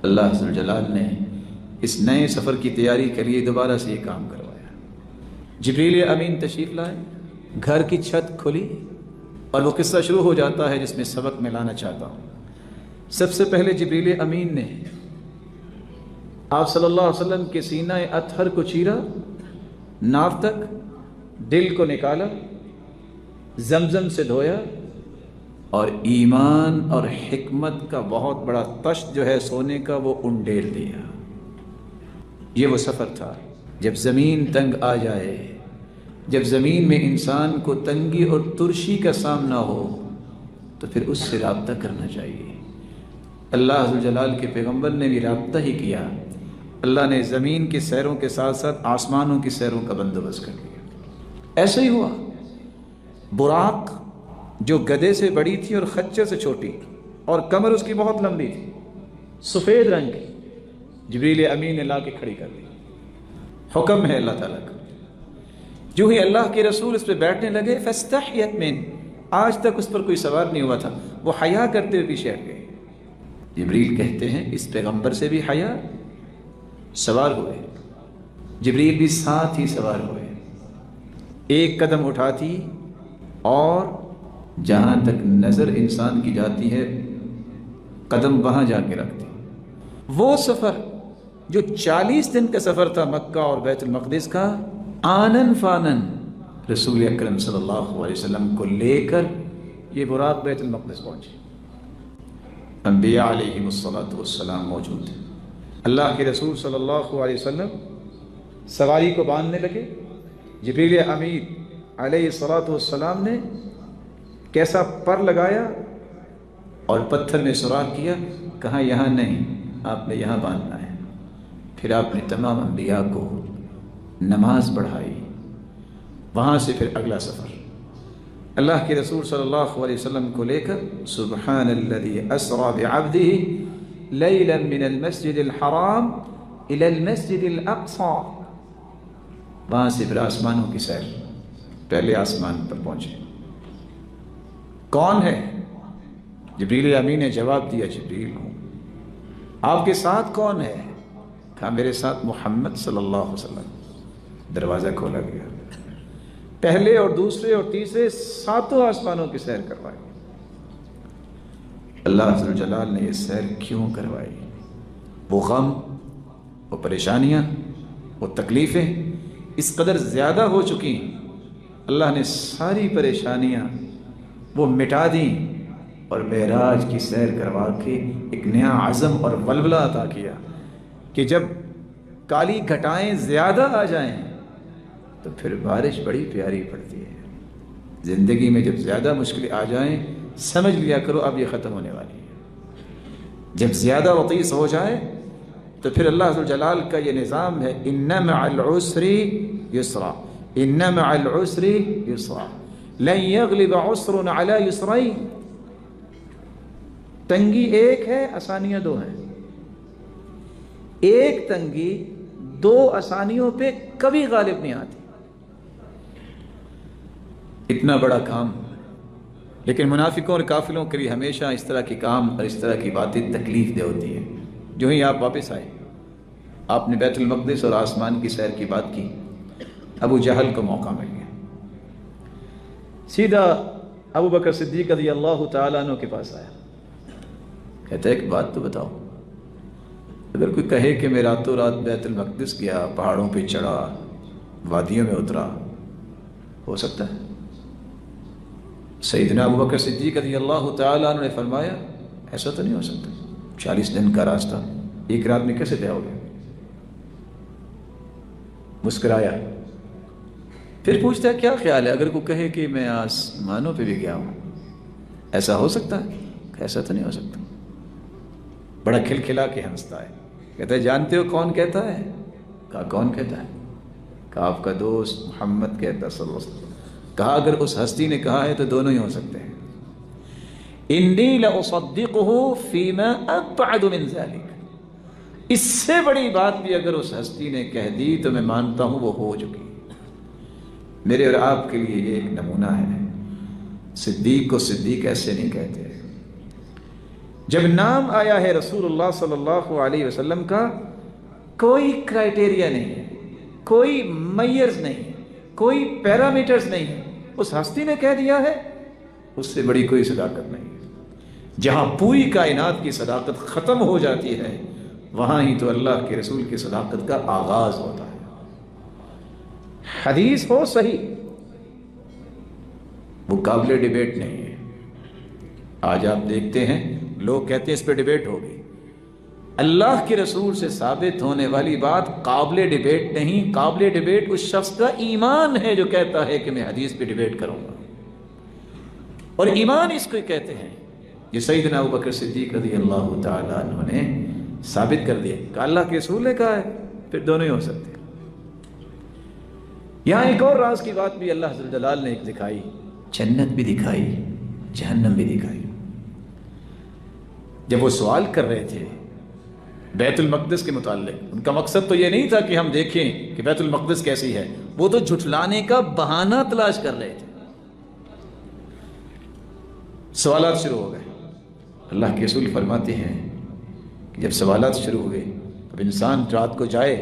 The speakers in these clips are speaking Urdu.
اللہ عز و جلال نے اس نئے سفر کی تیاری کے لیے دوبارہ سے یہ کام کروایا۔ جبریل امین تشریف لائے، گھر کی چھت کھلی اور وہ قصہ شروع ہو جاتا ہے جس میں سبق میں لانا چاہتا ہوں۔ سب سے پہلے جبریل امین نے آپ صلی اللہ علیہ وسلم کے سینہ اطہر کو چیرا، ناف تک، دل کو نکالا، زمزم سے دھویا اور ایمان اور حکمت کا بہت بڑا تشت جو ہے سونے کا وہ انڈیل دیا۔ یہ وہ سفر تھا جب زمین تنگ آ جائے، جب زمین میں انسان کو تنگی اور ترشی کا سامنا ہو تو پھر اس سے رابطہ کرنا چاہیے۔ اللہ عز و جلال کے پیغمبر نے بھی رابطہ ہی کیا۔ اللہ نے زمین کی سیروں کے ساتھ ساتھ آسمانوں کی سیروں کا بندوبست کر دیا۔ ایسے ہی ہوا، براق جو گدھے سے بڑی تھی اور خچر سے چھوٹی اور کمر اس کی بہت لمبی تھی، سفید رنگ کی، جبریل امین نے لا کے کھڑی کر دی۔ حکم ہے اللہ تعالیٰ کا۔ جو ہی اللہ کے رسول اس پہ بیٹھنے لگے فاستحیت من، آج تک اس پر کوئی سوار نہیں ہوا تھا، وہ حیا کرتے ہوئے پیچھے ہٹ گئے۔ جبریل کہتے ہیں اس پیغمبر سے بھی حیا، سوار ہوئے، جبریل بھی ساتھ ہی سوار ہوئے۔ ایک قدم اٹھاتی اور جہاں تک نظر انسان کی جاتی ہے قدم وہاں جا کے رکھتی۔ وہ سفر جو 40 دن کا سفر تھا مکہ اور بیت المقدس کا، آنن فانن رسول اکرم صلی اللہ علیہ وسلم کو لے کر یہ براق بیت المقدس پہنچے۔ انبیاء علیہم السلام موجود ہیں۔ اللہ کے رسول صلی اللہ علیہ وسلم سواری کو باندھنے لگے۔ جبریل امین علیہ السلام نے کیسا پر لگایا اور پتھر میں سوراخ کیا، کہا یہاں نہیں، آپ نے یہاں باندھنا ہے۔ پھر آپ نے تمام انبیاء کو نماز پڑھائی۔ وہاں سے پھر اگلا سفر اللہ کے رسول صلی اللہ علیہ وسلم کو لے کر سبحان الذی اسری بعبدہ لیلا من المسجد الحرام الى المسجد الاقصی، وہاں سے پھر آسمانوں کی سیر، پہلے آسمان پر پہنچے۔ کون ہے؟ جبریل امین نے جواب دیا جبریل ہوں۔ آپ کے ساتھ کون ہے؟ کہا میرے ساتھ محمد صلی اللہ علیہ وسلم۔ دروازہ کھولا گیا، پہلے اور دوسرے اور تیسرے 7 آسمانوں کی سیر کروائی۔ اللہ عز و جلال نے یہ سیر کیوں کروائی؟ وہ غم، وہ پریشانیاں، وہ تکلیفیں اس قدر زیادہ ہو چکی، اللہ نے ساری پریشانیاں وہ مٹا دیں اور معراج کی سیر کروا کے ایک نیا عزم اور ولولہ عطا کیا کہ جب کالی گھٹائیں زیادہ آ جائیں تو پھر بارش بڑی پیاری پڑتی ہے۔ زندگی میں جب زیادہ مشکلیں آ جائیں سمجھ لیا کرو اب یہ ختم ہونے والی ہے۔ جب زیادہ وطیس ہو جائے تو پھر اللہ عز و جلال کا یہ نظام ہے، ان مع العسر یسرا، ان مع العسر یسرا، لن یغلب عسر علی یسرین۔ تنگی ایک ہے، آسانیاں 2 ہیں۔ ایک تنگی 2 آسانیوں پہ کبھی غالب نہیں آتی۔ اتنا بڑا کام، لیکن منافقوں اور کافروں کے لیے ہمیشہ اس طرح کے کام اور اس طرح کی باتیں تکلیف دہ ہوتی ہے۔ جو ہی آپ واپس آئے، آپ نے بیت المقدس اور آسمان کی سیر کی بات کی، ابو جہل کو موقع مل گیا، سیدھا ابو بکر صدیق رضی اللہ تعالیٰ عنہ کے پاس آیا، کہتا ہے ایک بات تو بتاؤ، اگر کوئی کہے کہ میں راتوں رات بیت المقدس گیا، پہاڑوں پہ چڑھا، وادیوں میں اترا، ہو سکتا ہے؟ سیدنا ابو بکر صدیق رضی اللہ تعالیٰ عنہ نے فرمایا ایسا تو نہیں ہو سکتا، 40 دن کا راستہ ایک رات میں کیسے طے ہو گیا؟ مسکرایا۔ پھر پوچھتا ہے کیا خیال ہے اگر کوئی کہے کہ میں آسمانوں پہ بھی گیا ہوں، ایسا ہو سکتا ہے؟ ایسا تو نہیں ہو سکتا۔ بڑا کھلکھلا کے ہنستا ہے، کہتا ہے جانتے ہو کون کہتا ہے؟ کہا کون کہتا ہے؟ کہا آپ کا دوست محمد کہتا صلی اللہ علیہ وسلم۔ کہا اگر اس ہستی نے کہا ہے تو دونوں ہی ہو سکتے ہیں۔ انی لاصدقہ فیما ابعد من ذلک، اس سے بڑی بات بھی اگر اس ہستی نے کہہ دی تو میں مانتا ہوں وہ ہو چکی۔ میرے اور آپ کے لیے یہ ایک نمونہ ہے۔ صدیق کو صدیق ایسے نہیں کہتے، جب نام آیا ہے رسول اللہ صلی اللہ علیہ وسلم کا، کوئی کرائٹیریا نہیں ہے، کوئی میئرز نہیں، کوئی پیرامیٹرز نہیں ہے، اس ہستی نے کہہ دیا ہے، اس سے بڑی کوئی صداقت نہیں ہے۔ جہاں پوری کائنات کی صداقت ختم ہو جاتی ہے، وہاں ہی تو اللہ کے رسول کی صداقت کا آغاز ہوتا ہے۔ حدیث ہو صحیح، وہ قابل ڈیبیٹ نہیں ہے۔ آج آپ دیکھتے ہیں لوگ کہتے ہیں اس پہ ڈیبیٹ ہوگی۔ اللہ کے رسول سے ثابت ہونے والی بات قابل ڈیبیٹ نہیں، قابل ڈیبیٹ اس شخص کا ایمان ہے جو کہتا ہے کہ میں حدیث پہ ڈیبیٹ کروں گا، اور ایمان اس کو کہتے ہیں۔ یہ سیدنا ابوبکر صدیق رضی اللہ تعالیٰ عنہ نے ثابت کر دیا کہ اللہ کے رسول نے کہا ہے، پھر دونوں ہی ہو سکتے ہیں۔ یہاں ایک اور راز کی بات بھی اللہ جل جلال نے ایک دکھائی، جنت بھی دکھائی، جہنم بھی دکھائی۔ جب وہ سوال کر رہے تھے بیت المقدس کے متعلق، ان کا مقصد تو یہ نہیں تھا کہ ہم دیکھیں کہ بیت المقدس کیسی ہے، وہ تو جھٹلانے کا بہانہ تلاش کر رہے تھے۔ سوالات شروع ہو گئے۔ اللہ کے رسول فرماتے ہیں کہ جب سوالات شروع ہوئے، اب انسان رات کو جائے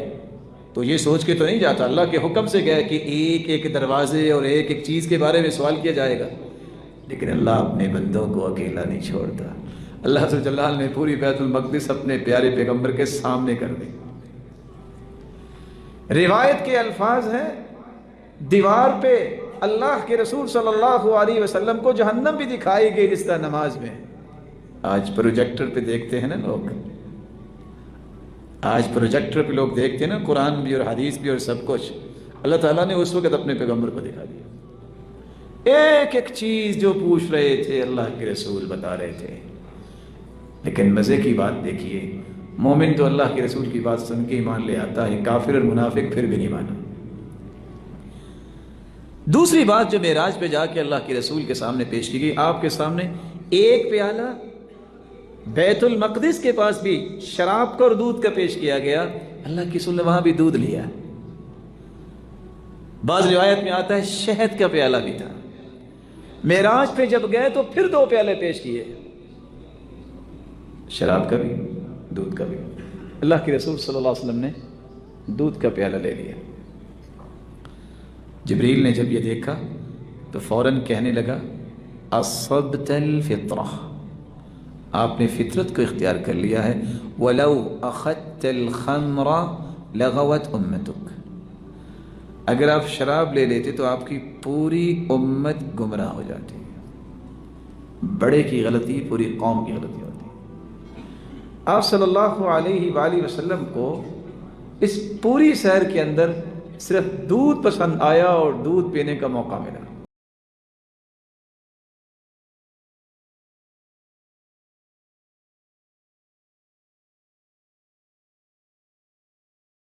تو یہ سوچ کے تو نہیں جاتا، اللہ کے حکم سے گیا کہ ایک ایک دروازے اور ایک ایک چیز کے بارے میں سوال کیا جائے گا، لیکن اللہ اپنے بندوں کو اکیلا نہیں چھوڑتا۔ اللہ جل جلال نے پوری بیت المقدس اپنے پیارے پیغمبر کے سامنے کر دی۔ روایت کے الفاظ ہیں، دیوار پہ اللہ کے رسول صلی اللہ علیہ وسلم کو جہنم بھی دکھائی گئی جس طرح نماز میں۔ آج پروجیکٹر پہ دیکھتے ہیں نا لوگ، آج پروجیکٹر پہ لوگ دیکھتے ہیں نا قرآن بھی اور حدیث بھی اور سب کچھ۔ اللہ تعالیٰ نے اس وقت اپنے پیغمبر کو دکھا دیا، ایک ایک چیز جو پوچھ رہے تھے اللہ کے رسول بتا رہے تھے۔ لیکن مزے کی بات دیکھیے، مومن تو اللہ کے رسول کی بات سن کے ایمان لے آتا ہے، کافر اور منافق پھر بھی نہیں مانا۔ دوسری بات جو معراج پہ جا کے اللہ کے رسول کے سامنے پیش کی گئی، آپ کے سامنے ایک پیالہ بیت المقدس کے پاس بھی شراب کا اور دودھ کا پیش کیا گیا، اللہ کے رسول نے وہاں بھی دودھ لیا۔ بعض روایت میں آتا ہے شہد کا پیالہ بھی تھا۔ معراج پہ جب گئے تو پھر 2 پیالے پیش کیے، شراب کا بھی دودھ کا بھی۔ اللہ کے رسول صلی اللہ علیہ وسلم نے دودھ کا پیالہ لے لیا۔ جبریل نے جب یہ دیکھا تو فوراً کہنے لگا اصبت الفطرہ، آپ نے فطرت کو اختیار کر لیا ہے۔ وَلَوْ أَخَذْتَ الْخَمْرَ لَغَوَتْ أُمَّتُكَ، اگر آپ شراب لے لیتے تو آپ کی پوری امت گمراہ ہو جاتی، بڑے کی غلطی پوری قوم کی غلطی ہوتی۔ آپ صلی اللہ علیہ وآلہ وسلم کو اس پوری سیر کے اندر صرف دودھ پسند آیا اور دودھ پینے کا موقع ملا۔